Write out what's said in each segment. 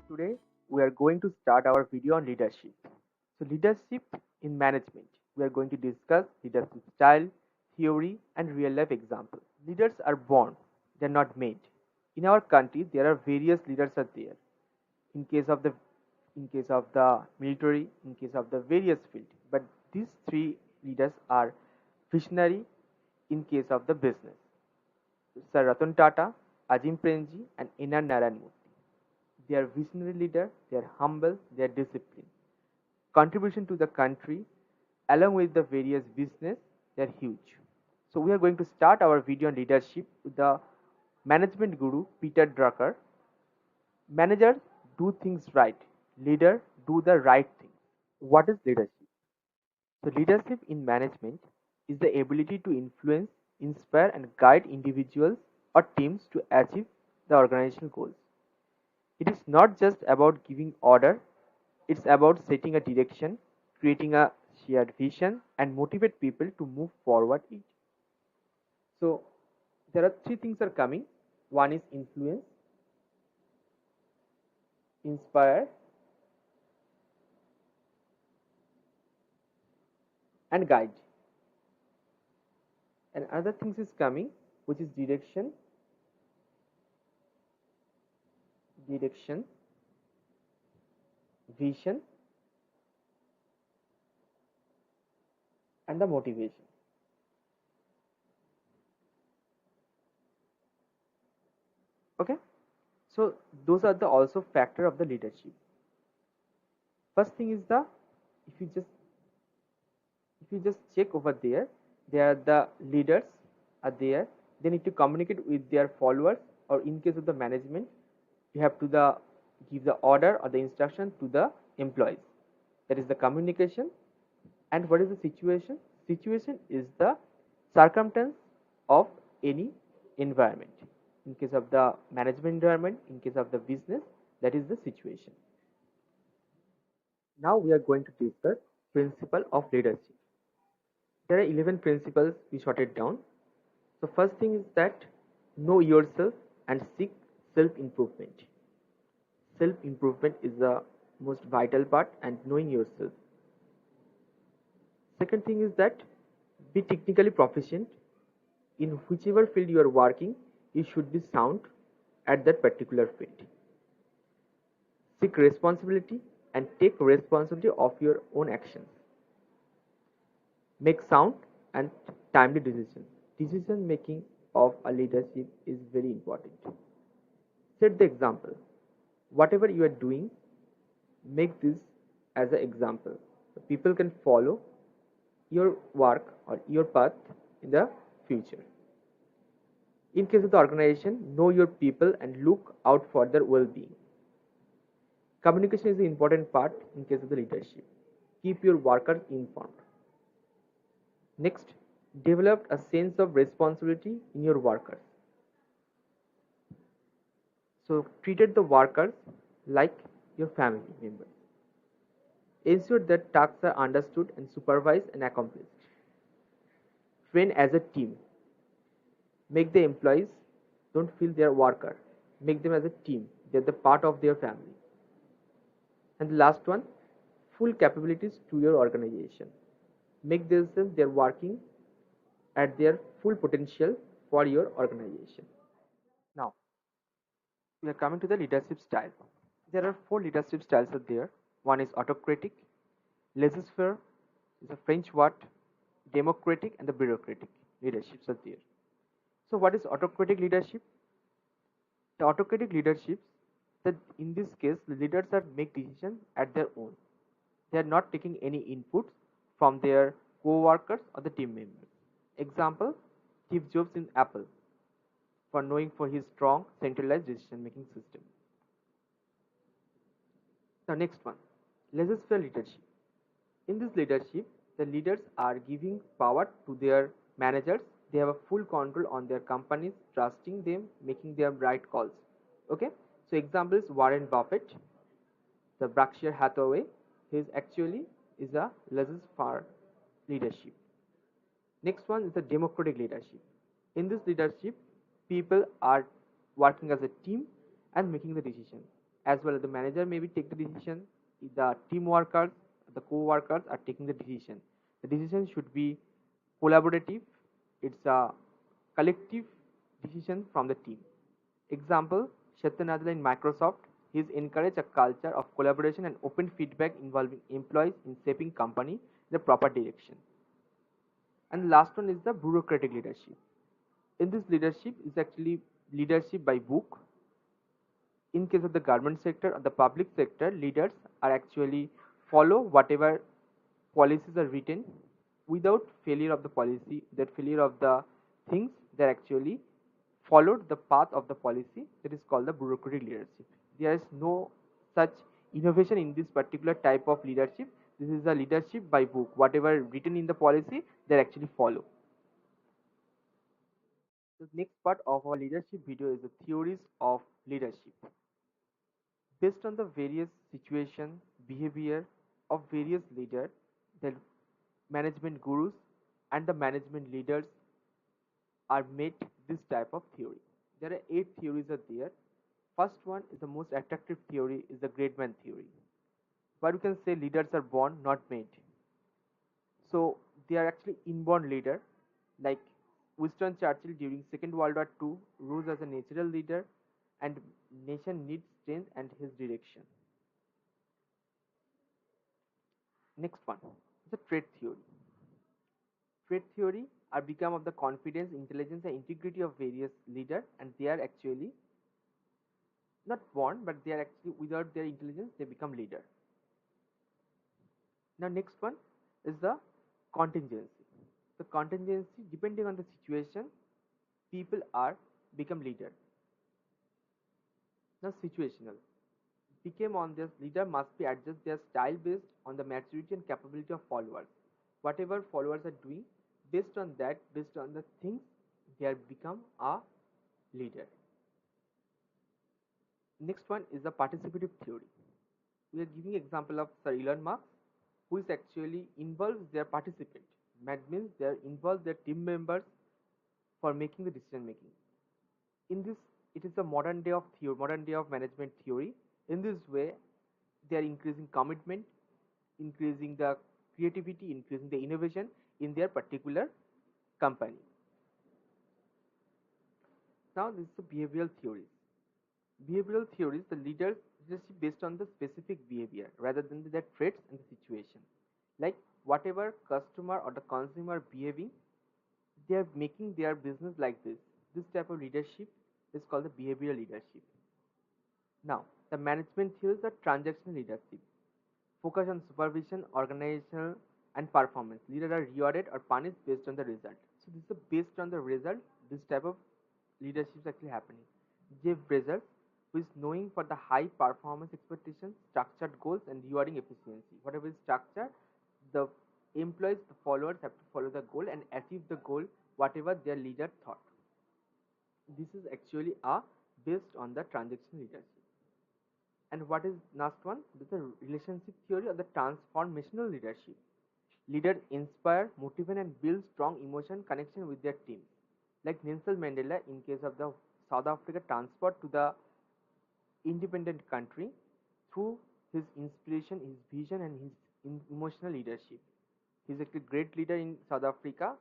Today, we are going to start our video on leadership. So, leadership in management. We are going to discuss leadership style, theory, and real life examples. Leaders are born, they are not made. In our country, there are various leaders are there. In case of the military, in case of the various field. But these three leaders are visionary in case of the business. Sir Ratan Tata, Ajim Premji, and N.R. Narayan Murthy. They are visionary leader, they are humble, they are disciplined. Contribution to the country, along with the various business, they are huge. So we are going to start our video on leadership with the management guru Peter Drucker. Manager, do things right. Leader, do the right thing. What is leadership? So leadership in management is the ability to influence, inspire, and guide individuals or teams to achieve the organizational goals. It is not just about giving order, it's about setting a direction, creating a shared vision, and motivate people to move forward it. So there are three things are coming. One is influence, inspire, and guide. And other things is coming, which is direction, vision, and the motivation. Okay, so those are the also factor of the leadership. First thing is the if you just check over there, the leaders are there. They need to communicate with their followers, or in case of the management, you have to give the order or the instruction to the employees. That is the communication. And what is the situation? Situation is the circumstance of any environment. In case of the management environment, in case of the business, that is the situation. Now we are going to discuss principle of leadership. There are 11 principles we sorted down. So first thing is that know yourself and seek self-improvement. Self-improvement is the most vital part, and knowing yourself. Second thing is that be technically proficient. In whichever field you are working, you should be sound at that particular field. Seek responsibility and take responsibility of your own actions. Make sound and timely decisions. Decision making of a leadership is very important. Set the example. Whatever you are doing, make this as an example. So people can follow your work or your path in the future. In case of the organization, know your people and look out for their well-being. Communication is an important part in case of the leadership. Keep your workers informed. Next, develop a sense of responsibility in your workers. So treat the workers like your family members. Ensure that tasks are understood and supervised and accomplished. Train as a team. Make the employees don't feel they are worker. Make them as a team. They are the part of their family. And the last one, full capabilities to your organization. Make themselves they're working at their full potential for your organization. Now, we are coming to the leadership style. There are 4 leadership styles are there. One is autocratic, laissez-faire is a French word, democratic, and the bureaucratic leaderships are there. So what is autocratic leadership? The autocratic leadership, that in this case the leaders are make decisions at their own. They are not taking any inputs from their co-workers or the team members. Example, Steve Jobs in Apple, for knowing for his strong centralized decision making system. The next one, laissez-faire leadership. In this leadership, the leaders are giving power to their managers. They have a full control on their companies, trusting them, making their right calls. Okay, so example is Warren Buffett, the Berkshire Hathaway. He is actually is a laissez-faire leadership. Next one is the democratic leadership. In this leadership, people are working as a team and making the decision. as well as the manager maybe take the decision. The team workers, the co-workers are taking the decision. The decision should be collaborative. It's a collective decision from the team. Example, Satya Nadella in Microsoft, he's encouraged a culture of collaboration and open feedback involving employees in shaping company in the proper direction. And the last one is the bureaucratic leadership. In this leadership is actually leadership by book. In case of the government sector or the public sector, leaders are actually follow whatever policies are written without failure of the policy, without failure of the things. They actually followed the path of the policy. That is called the bureaucratic leadership. There is no such innovation in this particular type of leadership. This is the leadership by book. Whatever written in the policy, they actually follow. The next part of our leadership video is the theories of leadership. Based on the various situation, behavior of various leaders, the management gurus and the management leaders are made this type of theory. There are 8 theories are there. First one is the most attractive theory is the great man theory. But we can say leaders are born, not made. So they are actually inborn leader, like Winston Churchill during Second World War II rose as a natural leader, and nation needs strength and his direction. Next one is the trait theory. Trait theory are become of the confidence, intelligence, and integrity of various leaders, and they are actually not born, but they are actually without their intelligence they become leader. Now next one is the contingency. The contingency, depending on the situation, people are become leader. Now situational. Became on this leader must be adjust their style based on the maturity and capability of followers. Whatever followers are doing, based on that, based on the things, they are become a leader. Next one is the participative theory. We are giving example of Sir Elon Musk, who is actually involves their participant. That means they are involved their team members for making the decision making. In this, it is a modern day of management theory. In this way, they are increasing commitment, increasing the creativity, increasing the innovation in their particular company. Now this is the behavioral theories. Behavioral theories, the leadership based on the specific behavior rather than their traits and the situation. Like whatever customer or the consumer behaving, they are making their business like this. This type of leadership is called the behavioral leadership. Now, the management theories are transactional leadership. Focus on supervision, organizational, and performance. Leaders are rewarded or punished based on the result. So this is based on the result. This type of leadership is actually happening. Jeff Bezos, who is knowing for the high performance expectations, structured goals, and rewarding efficiency. Whatever is structure, the employees, the followers have to follow the goal and achieve the goal, whatever their leader thought. This is actually based on the transactional leadership. And what is last one? This is the relationship theory of the transformational leadership. Leaders inspire, motivate, and build strong emotion connection with their team. Like Nelson Mandela, in case of the South Africa transport to the independent country through his inspiration, his vision, and his emotional leadership. He is a great leader in South Africa,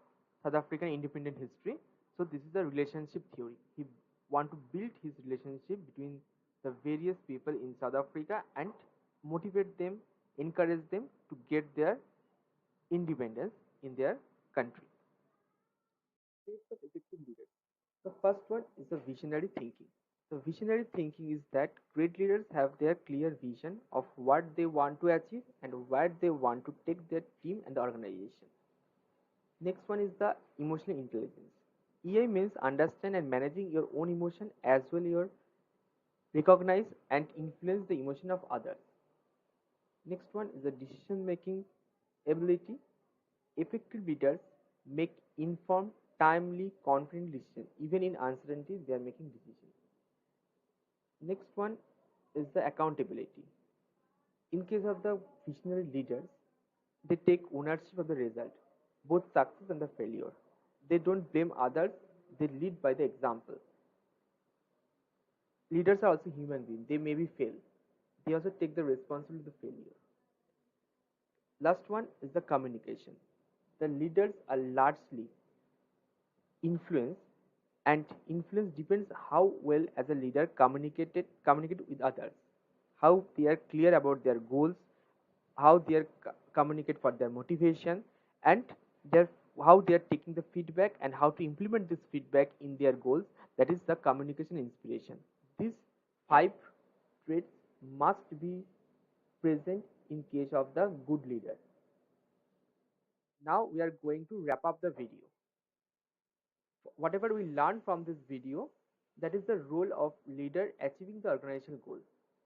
South African independent history. So this is the relationship theory. He want to build his relationship between the various people in South Africa and motivate them, encourage them to get their independence in their country. Traits of effective leaders. The first one is the visionary thinking. The visionary thinking is that great leaders have their clear vision of what they want to achieve and where they want to take their team and the organization. Next one is the emotional intelligence. EI means understand and managing your own emotion as well your recognize and influence the emotion of others. Next one is the decision making ability. Effective leaders make informed, timely, confident decisions. Even in uncertainty, they are making decisions. Next one is the accountability. In case of the visionary leaders, they take ownership of the result, both success and the failure. They don't blame others, they lead by the example. Leaders are also human beings, they maybe fail. They also take the responsibility of the failure. Last one is the communication. The leaders are largely influenced, and influence depends how well as a leader communicate with others, how they are clear about their goals, how they are communicate for their motivation, and their how they are taking the feedback and how to implement this feedback in their goals. That is the communication inspiration. These five traits must be present in case of the good leader. Now we are going to wrap up the video. Whatever we learn from this video, that is the role of leader achieving the organizational goal.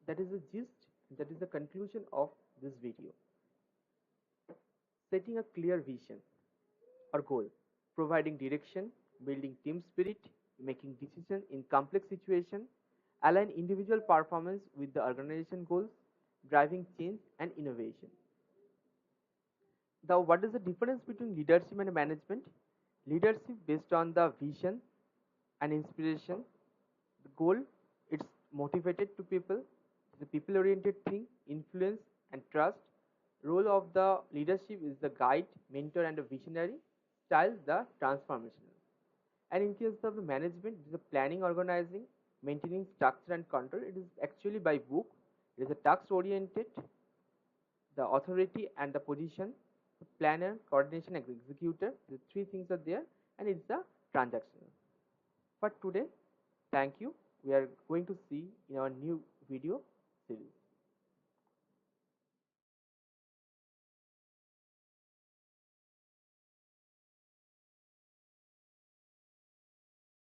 That is the gist, that is the conclusion of this video. Setting a clear vision or goal, providing direction, building team spirit, making decisions in complex situations, align individual performance with the organization goals, driving change and innovation. Now, what is the difference between leadership and management? Leadership based on the vision and inspiration. The goal, it's motivated to people. The people-oriented thing, influence and trust. Role of the leadership is the guide, mentor, and a visionary. Style, the transformational. And in case of the management, it is the planning, organizing, maintaining structure and control. It is actually by book. It is a task-oriented, the authority and the position, the planner, coordination, and executor. The three things are there, and it's the transactional. For today, thank you. We are going to see in our new video series.